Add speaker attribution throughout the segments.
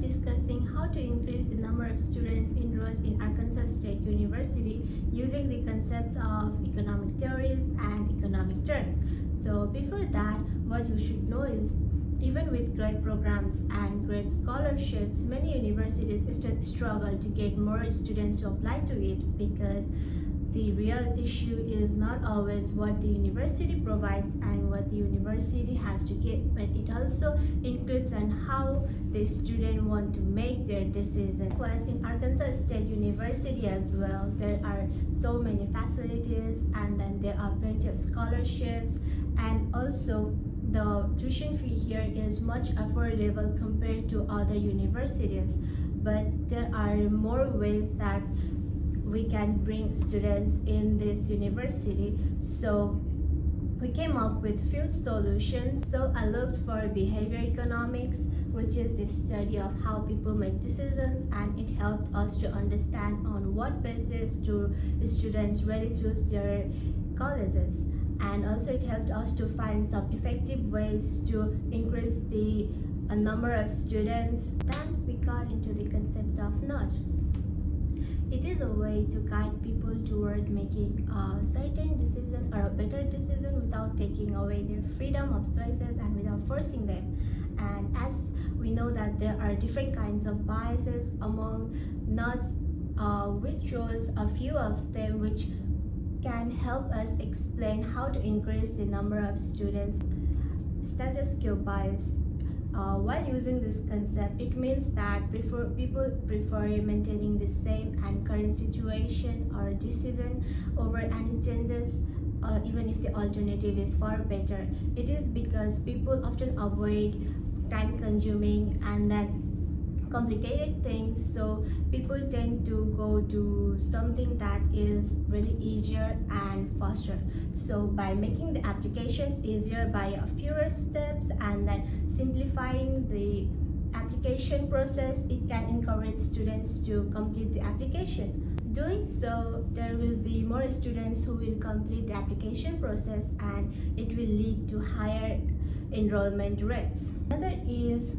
Speaker 1: discussing how to increase the number of students enrolled in Arkansas State University using the concept of economic theories and economic terms. So before that, what you should know is even with great programs and great scholarships, many universities still struggle to get more students to apply to it because the real issue is not always what the university provides and what the university has to give, but it also includes on how the student want to make their decision. Likewise, in Arkansas State University as well, there are so many facilities, and then there are plenty of scholarships, and also the tuition fee here is much affordable compared to other universities. But there are more ways that we can bring students in this university, so we came up with few solutions. So I looked for behavior economics, which is the study of how people make decisions, and it helped us to understand on what basis do students really choose their colleges, and also it helped us to find some effective ways to increase the number of students. Then we got into the concept of nudge. It is a way to guide people toward making a certain decision or a better decision without taking away their freedom of choices and without forcing them. And as we know that there are different kinds of biases among nudge, we chose a few of them which can help us explain how to increase the number of students. Status quo bias. While using this concept, it means that people prefer maintaining the same and current situation or decision over any changes, even if the alternative is far better. It is because people often avoid time-consuming and then complicated things, so people tend to go to something that is really easier and faster. So by making the applications easier by a fewer steps and then simplifying the application process, it can encourage students to complete the application. Doing so, there will be more students who will complete the application process, and it will lead to higher enrollment rates. Another is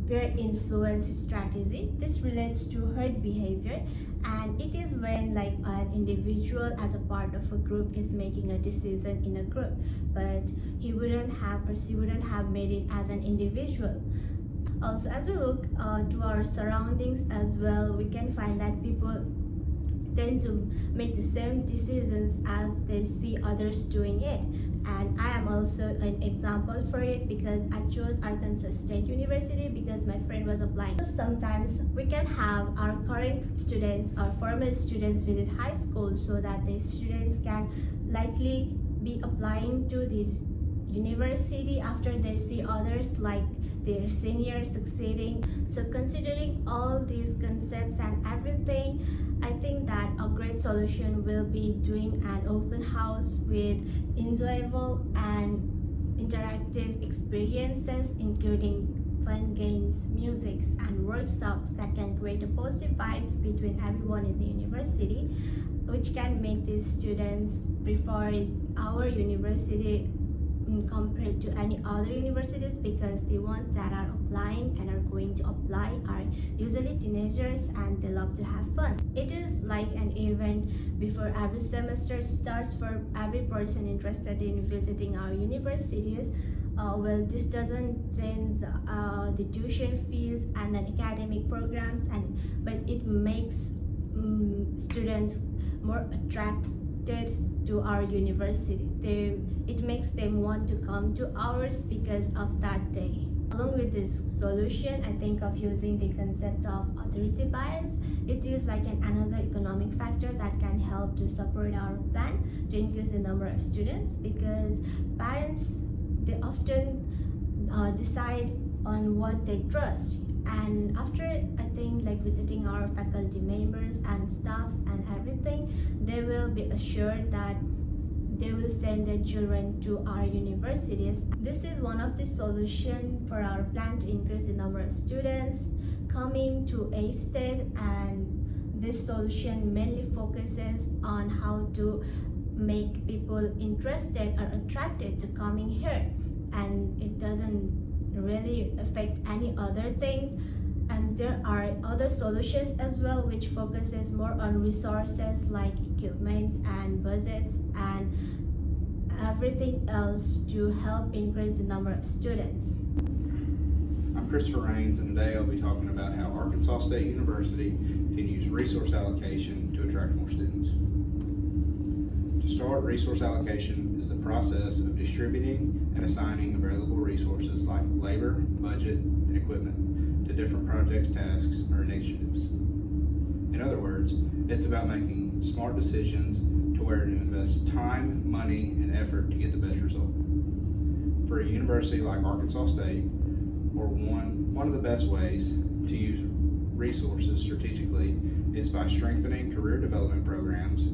Speaker 1: peer influence strategy. This relates to herd behavior, and it is when like an individual as a part of a group is making a decision in a group, but he wouldn't have or she wouldn't have made it as an individual. Also, as we look to our surroundings as well, we can find that people tend to make the same decisions as they see others doing it, and I am also an example for it because I chose Arkansas State University because my friend was applying. So sometimes we can have our current students or former students visit high school so that the students can likely be applying to this university after they see others like their seniors succeeding. So considering all these concepts and everything, I think that a great solution will be doing an open house with enjoyable and interactive experiences, including fun games, music, and workshops that can create a positive vibes between everyone in the university, which can make these students prefer our university compared to any other universities, because the ones that are applying and are going to apply are usually teenagers and they love to have fun. It is like an event before every semester starts for every person interested in visiting our universities. Well, this doesn't change the tuition fees and then academic programs, but it makes students more attracted to our university. It makes them want to come to ours because of that day. Along with this solution, I think of using the concept of authority bias. It is like another economic factor that can help to support our plan to increase the number of students, because parents, they often decide on what they trust, and after I think like visiting our faculty members and staffs and everything, they will be assured that they will send their children to our universities. This is one of the solutions for our plan to increase the number of students coming to a state, and this solution mainly focuses on how to make people interested or attracted to coming here, and it doesn't really affect any other things. And And there are other solutions as well, which focuses more on resources like equipment and budgets and everything else to help increase the number of students.
Speaker 2: I'm Christopher Raines, and today I'll be talking about how Arkansas State University can use resource allocation to attract more students. To start, resource allocation is the process of distributing and assigning available resources like labor, budget, and equipment to different projects, tasks, or initiatives. In other words, it's about making smart decisions to where to invest time, money, and effort to get the best result. For a university like Arkansas State, one of the best ways to use resources strategically is by strengthening career development programs.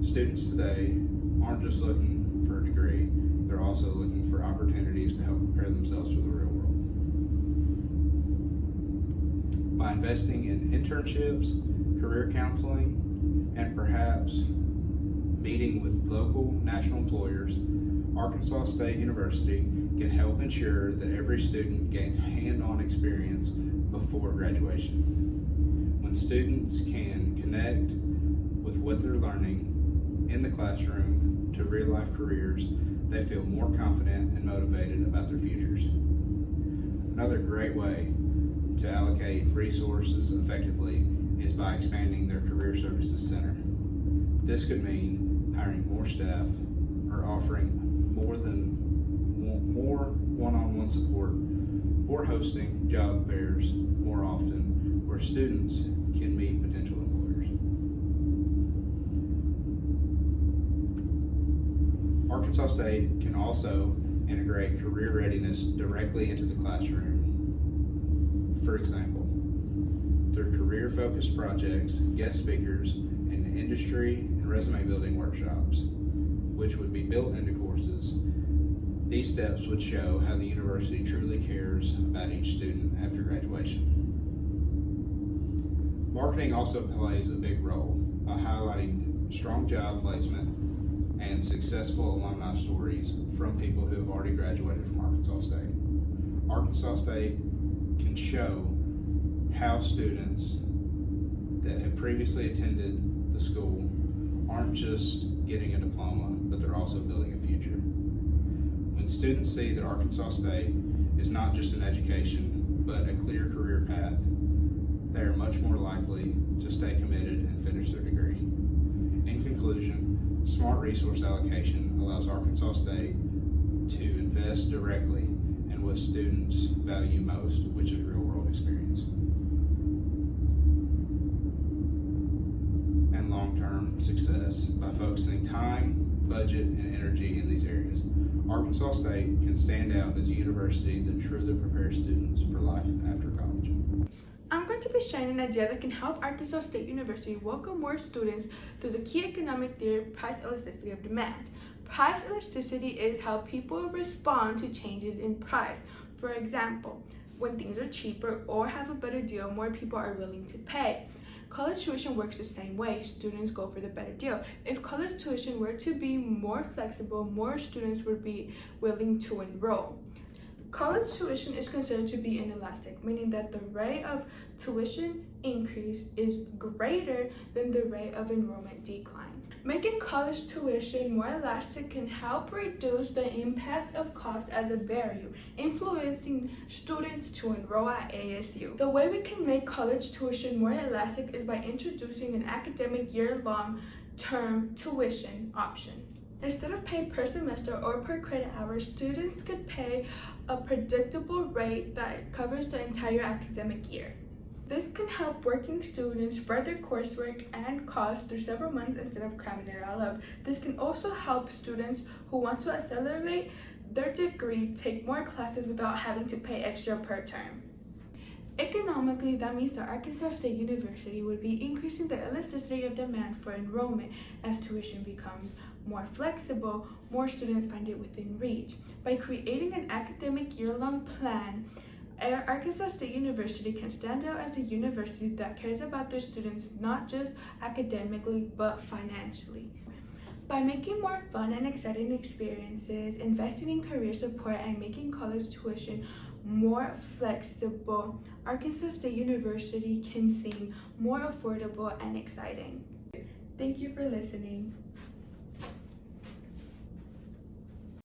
Speaker 2: Students today aren't just looking for a degree, they're also looking for opportunities to help prepare themselves for the real world. By investing in internships, career counseling, and perhaps meeting with local national employers, Arkansas State University can help ensure that every student gains hand-on experience before graduation. When students can connect with what they're learning in the classroom to real-life careers, they feel more confident and motivated about their futures. Another great way to allocate resources effectively is by expanding their Career Services Center. This could mean hiring more staff or offering more one-on-one support or hosting job fairs more often where students can meet potential employers. Arkansas State can also integrate career readiness directly into the classroom. For example, through career-focused projects, guest speakers, and industry and resume building workshops, which would be built into courses. These steps would show how the university truly cares about each student after graduation. Marketing also plays a big role by highlighting strong job placement and successful alumni stories from people who have already graduated from Arkansas State. Arkansas State can show how students that have previously attended the school aren't just getting a diploma, but they're also building a future. When students see that Arkansas State is not just an education, but a clear career path, they are much more likely to stay committed and finish their degree. In conclusion, smart resource allocation allows Arkansas State to invest directly in what students value most, which is real-world experience and long-term success by focusing time, budget, and energy in these areas. Arkansas State can stand out as a university that truly prepares students for life after college.
Speaker 3: I'm going to be sharing an idea that can help Arkansas State University welcome more students through the key economic theory of price elasticity of demand. Price elasticity is how people respond to changes in price. For example, when things are cheaper or have a better deal, more people are willing to pay. College tuition works the same way. Students go for the better deal. If college tuition were to be more flexible, more students would be willing to enroll. College tuition is considered to be inelastic, meaning that the rate of tuition increase is greater than the rate of enrollment decline. Making college tuition more elastic can help reduce the impact of cost as a barrier, influencing students to enroll at ASU. The way we can make college tuition more elastic is by introducing an academic year-long term tuition option. Instead of paying per semester or per credit hour, students could pay a predictable rate that covers the entire academic year. This can help working students spread their coursework and costs through several months instead of cramming it all up. This can also help students who want to accelerate their degree take more classes without having to pay extra per term. Economically, that means that Arkansas State University would be increasing the elasticity of demand for enrollment. As tuition becomes more flexible, more students find it within reach. By creating an academic year-long plan, Arkansas State University can stand out as a university that cares about their students not just academically but financially. By making more fun and exciting experiences, investing in career support, and making college tuition more flexible, Arkansas State University can seem more affordable and exciting. Thank you for listening.